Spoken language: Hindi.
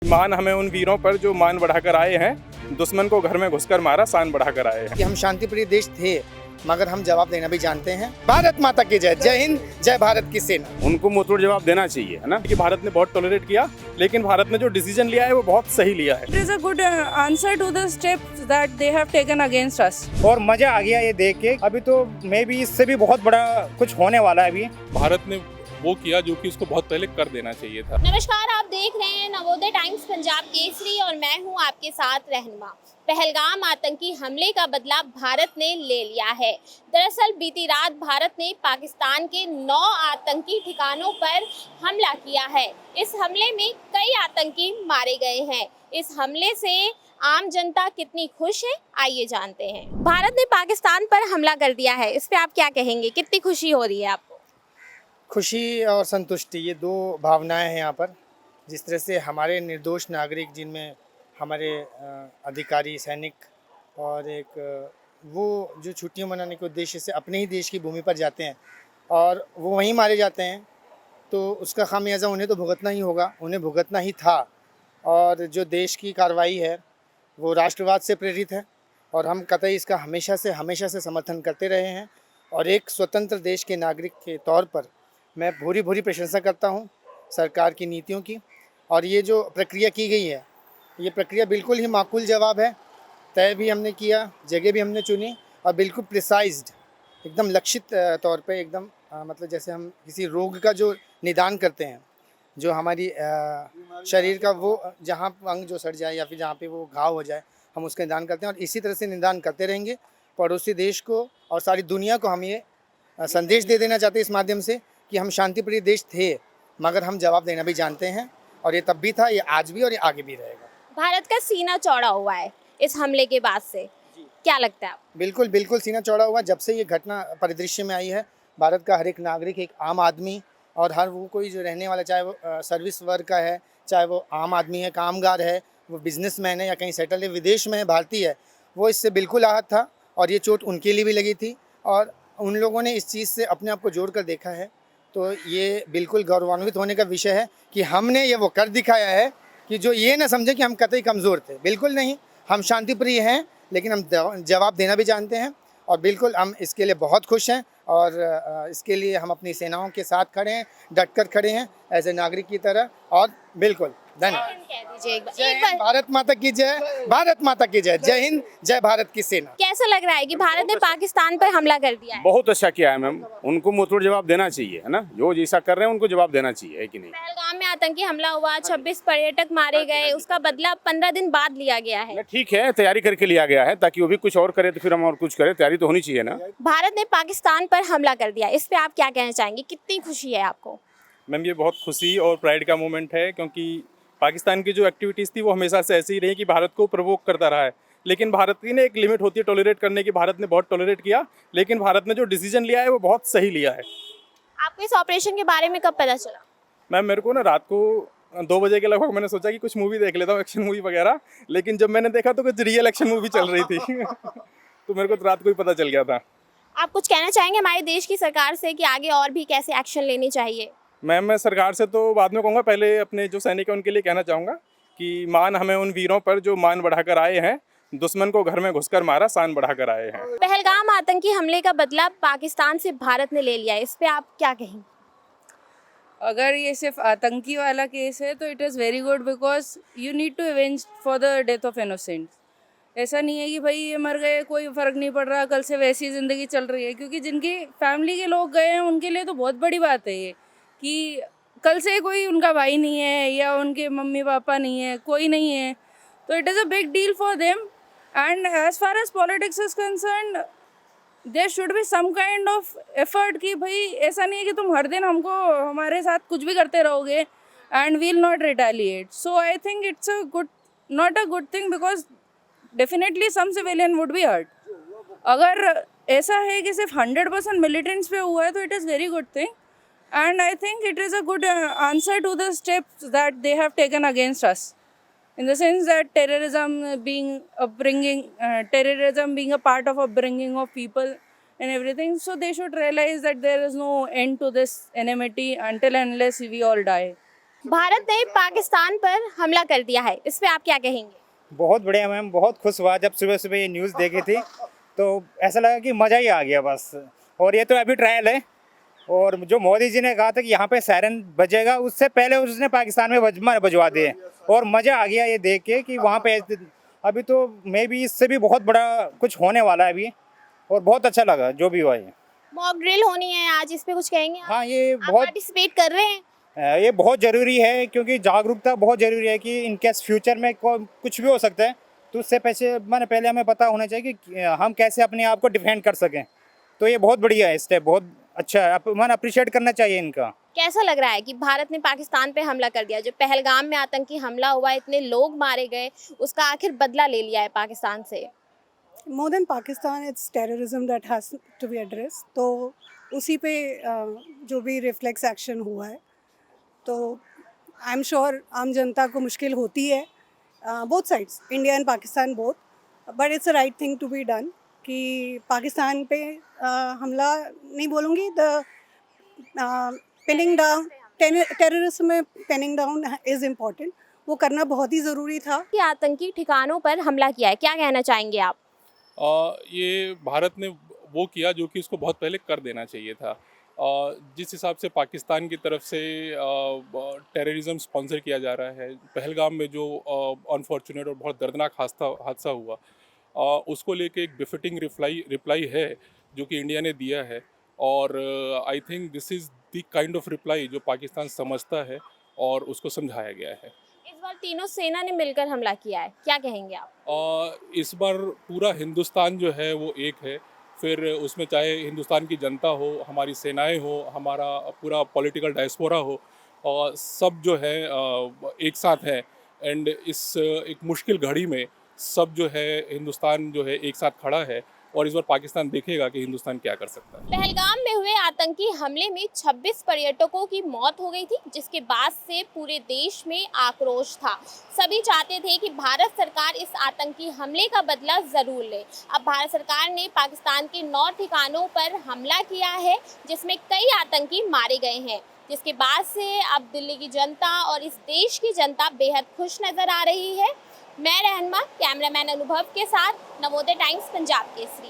मान हमें उन वीरों पर जो मान बढ़ाकर आए हैं, दुश्मन को घर में घुसकर मारा, शान बढ़ाकर आए हैं। कि हम शांति प्रिय देश थे, मगर हम जवाब देना भी जानते हैं। भारत माता की जय। जय हिंद, जय भारत की सेना। उनको मुंहतोड़ जवाब देना चाहिए, है ना, कि भारत ने बहुत टॉलरेट किया, लेकिन भारत ने जो डिसीजन लिया है वो बहुत सही लिया है। It is a good answer to the steps that they have taken against us. और मजा आ गया ये देख के। अभी तो मे भी इससे भी बहुत बड़ा कुछ होने वाला है अभी। भारत ने वो किया जो कि उसको बहुत पहले कर देना चाहिए था। नमस्कार, आप देख रहे हैं नवोदय टाइम्स पंजाब केसरी और मैं हूं आपके साथ रहनुमा। पहलगाम आतंकी हमले का बदला भारत ने ले लिया है। दरअसल बीती रात भारत ने पाकिस्तान के 9 आतंकी ठिकानों पर हमला किया है। इस हमले में कई आतंकी मारे गए हैं। इस हमले से आम जनता कितनी खुश है, आइए जानते हैं। भारत ने पाकिस्तान पर हमला कर दिया है, इस पे आप क्या कहेंगे? कितनी खुशी हो रही है आपको? खुशी और संतुष्टि, ये दो भावनाएं हैं यहाँ पर। जिस तरह से हमारे निर्दोष नागरिक, जिनमें हमारे अधिकारी, सैनिक और एक वो जो छुट्टियां मनाने के उद्देश्य से अपने ही देश की भूमि पर जाते हैं और वो वहीं मारे जाते हैं, तो उसका खामियाजा उन्हें तो भुगतना ही होगा, उन्हें भुगतना ही था। और जो देश की कार्रवाई है वो राष्ट्रवाद से प्रेरित है और हम कतई इसका हमेशा से समर्थन करते रहे हैं। और एक स्वतंत्र देश के नागरिक के तौर पर मैं भूरी भूरी प्रशंसा करता हूं सरकार की नीतियों की। और ये जो प्रक्रिया की गई है, ये प्रक्रिया बिल्कुल ही माकूल जवाब है। तय भी हमने किया, जगह भी हमने चुनी और बिल्कुल प्रिसाइज्ड, एकदम लक्षित तौर पे, एकदम मतलब जैसे हम किसी रोग का जो निदान करते हैं, जो हमारी शरीर का वो जहाँ अंग जो सड़ जाए या फिर जहाँ पे वो घाव हो जाए, हम उसका निदान करते हैं। और इसी तरह से निदान करते रहेंगे। पड़ोसी देश को और सारी दुनिया को हम ये संदेश दे देना चाहते हैं इस माध्यम से कि हम शांति प्रिय देश थे, मगर हम जवाब देना भी जानते हैं। और ये तब भी था, ये आज भी और ये आगे भी रहेगा। भारत का सीना चौड़ा हुआ है इस हमले के बाद से, क्या लगता है आपको? बिल्कुल बिल्कुल सीना चौड़ा हुआ। जब से ये घटना परिदृश्य में आई है, भारत का हर एक नागरिक, एक आम आदमी और हर वो कोई जो रहने वाला, चाहे वो सर्विस वर्ग का है, चाहे वो आम आदमी है, कामगार है, वो बिजनेसमैन है या कहीं सेटल है, विदेश में है, भारतीय है, वो इससे बिल्कुल आहत था। और ये चोट उनके लिए भी लगी थी और उन लोगों ने इस चीज़ से अपने आप को जोड़ कर देखा है। तो ये बिल्कुल गौरवान्वित होने का विषय है कि हमने ये वो कर दिखाया है कि जो ये ना समझे कि हम कतई कमज़ोर थे। बिल्कुल नहीं, हम शांति प्रिय हैं, लेकिन हम जवाब देना भी जानते हैं। और बिल्कुल हम इसके लिए बहुत खुश हैं और इसके लिए हम अपनी सेनाओं के साथ खड़े हैं, डट कर खड़े हैं एज ए नागरिक की तरह। और बिल्कुल धन्यवाद। कह दीजिए एक जय बार। हिंद, भारत माता की जय। भारत माता की जय। जय हिंद, जय भारत की सेना। कैसा लग रहा है कि भारत ने पाकिस्तान पर हमला कर दिया है? बहुत अच्छा किया है मैम, उनको मुंहतोड़ जवाब देना चाहिए, है ना, जो जैसा कर रहे हैं उनको जवाब देना चाहिए, है कि नहीं। पहलगाम में आतंकी हमला हुआ, 26 पर्यटक मारे गए, उसका बदला 15 दिन बाद लिया गया है। ठीक है, तैयारी करके लिया गया है ताकि वो भी कुछ और करे तो फिर हम और कुछ करें। तैयारी तो होनी चाहिए ना। भारत ने पाकिस्तान पर हमला कर दिया, इस पे आप क्या कहना चाहेंगे? कितनी खुशी है आपको? मैम ये बहुत खुशी और प्राइड का मोमेंट है, क्योंकि पाकिस्तान की जो एक्टिविटीज़ थी वो हमेशा से ऐसी ही रही कि भारत को प्रवोक करता रहा है। लेकिन भारत की ने एक लिमिट होती है टॉलरेट करने की। भारत ने बहुत टॉलरेट किया, लेकिन भारत ने जो डिसीजन लिया है वो बहुत सही लिया है। आपको इस ऑपरेशन के बारे में कब पता चला? मैम मेरे को ना रात को 2 बजे के लगभग मैंने सोचा कि कुछ मूवी देख लेता हूँ, एक्शन मूवी वगैरह, लेकिन जब मैंने देखा तो कुछ रियल एक्शन मूवी चल रही थी तो मेरे को तो रात को ही पता चल गया था। आप कुछ कहना चाहेंगे हमारे देश की सरकार से कि आगे और भी कैसे एक्शन लेनी चाहिए? मैम मैं सरकार से तो बाद में कहूँगा, पहले अपने जो सैनिक हैं उनके लिए कहना चाहूँगा कि मान हमें उन वीरों पर जो मान बढ़ाकर आए हैं, दुश्मन को घर में घुसकर मारा, शान बढ़ाकर आए हैं। पहलगाम आतंकी हमले का बदला पाकिस्तान से भारत ने ले लिया है, इस पे आप क्या कहेंगे? अगर ये सिर्फ आतंकी वाला केस है तो it is very good, because you need to avenge for the death of innocent. ऐसा नहीं है कि भाई ये मर गए, कोई फ़र्क नहीं पड़ रहा, कल से वैसी ज़िंदगी चल रही है। क्योंकि जिनकी फैमिली के लोग गए हैं उनके लिए तो बहुत बड़ी बात है ये, कि कल से कोई उनका भाई नहीं है या उनके मम्मी पापा नहीं है, कोई नहीं है, तो it is a big deal for them. And as far as politics is concern, there should be some kind of effort कि भाई ऐसा नहीं है कि तुम हर दिन हमको हमारे साथ कुछ भी करते रहोगे and will not retaliate. So I think it's a good, not a good thing, because definitely some civilian would be hurt. अगर ऐसा है कि सिर्फ 100% मिलिटेंट्स पे हुआ है तो it is very good thing. And I think it is a good answer to the steps that they have taken against us, in the sense that terrorism being a part of upbringing of people and everything. So they should realize that there is no end to this enmity until and unless we all die. Bharat ने पाकिस्तान पर हमला कर दिया है, इस पे आप क्या कहेंगे? बहुत बढ़िया मैम, बहुत खुश हुआ जब सुबह सुबह ये न्यूज़ देखी थी तो ऐसा लगा कि मज़ा ही आ गया बस। और ये तो अभी ट्रायल है, और जो मोदी जी ने कहा था कि यहाँ पे सायरन बजेगा, उससे पहले उसने पाकिस्तान में बजवा दिए, और मज़ा आ गया ये देख के कि वहाँ पे अभी तो मे भी इससे भी बहुत बड़ा कुछ होने वाला है अभी, और बहुत अच्छा लगा जो भी हुआ ये। मॉक ड्रिल होनी है आज, इस पे कुछ कहेंगे आप? हाँ, ये आप बहुत पार्टिसिपेट कर रहे हैं? ये बहुत ज़रूरी है, क्योंकि जागरूकता बहुत ज़रूरी है कि इनकेस फ्यूचर में कुछ भी हो सकता है, तो उससे पहले हमें पता होना चाहिए कि हम कैसे अपने आप को डिफेंड कर सकें। तो ये बहुत बढ़िया है स्टेप, बहुत अच्छा है, मैंने अप्रिशिएट करना चाहिए इनका। कैसा लग रहा है कि भारत ने पाकिस्तान पे हमला कर दिया? जो पहलगाम में आतंकी हमला हुआ, इतने लोग मारे गए, उसका आखिर बदला ले लिया है पाकिस्तान से। More than Pakistan, it's terrorism that has to be addressed. तो उसी पे जो भी रिफ्लेक्स एक्शन हुआ है, तो आई एम श्योर आम जनता को मुश्किल होती है, both sides, India and Pakistan both, but it's a right thing to be done कि पाकिस्तान पे हमला नहीं बोलूँगी, द पिनिंग डाउन, टेररिज्म में पिनिंग डाउन इज़ इम्पॉर्टेंट, वो करना बहुत ही ज़रूरी था। कि आतंकी ठिकानों पर हमला किया है, क्या कहना चाहेंगे आप? ये भारत ने वो किया जो कि उसको बहुत पहले कर देना चाहिए था। जिस हिसाब से पाकिस्तान की तरफ से टेररिज्म स्पॉन्सर किया जा रहा है, पहलगाम में जो अनफॉर्चुनेट और बहुत दर्दनाक हादसा हुआ, उसको लेके एक बिफिटिंग रिप्लाई है जो कि इंडिया ने दिया है, और I think this is the kind of reply जो पाकिस्तान समझता है और उसको समझाया गया है। इस बार तीनों सेना ने मिलकर हमला किया है, क्या कहेंगे आप? इस बार पूरा हिंदुस्तान जो है वो एक है, फिर उसमें चाहे हिंदुस्तान की जनता हो, हमारी सेनाएं हो, हमारा पूरा पॉलिटिकल डायस्पोरा हो, और सब जो है एक साथ है। एंड इस एक मुश्किल घड़ी में सब जो है हिंदुस्तान जो है एक साथ खड़ा है, और इस बार पाकिस्तान देखेगा कि हिंदुस्तान क्या कर सकता है। पहलगाम में हुए आतंकी हमले में 26 पर्यटकों की मौत हो गई थी, जिसके बाद से पूरे देश में आक्रोश था। सभी चाहते थे कि भारत सरकार इस आतंकी हमले का बदला जरूर ले। अब भारत सरकार ने पाकिस्तान के 9 ठिकानों पर हमला किया है, जिसमें कई आतंकी मारे गए हैं, जिसके बाद से अब दिल्ली की जनता और इस देश की जनता बेहद खुश नजर आ रही है। मैं रहनमा, कैमरामैन अनुभव के साथ, नवोदय टाइम्स पंजाब केसरी।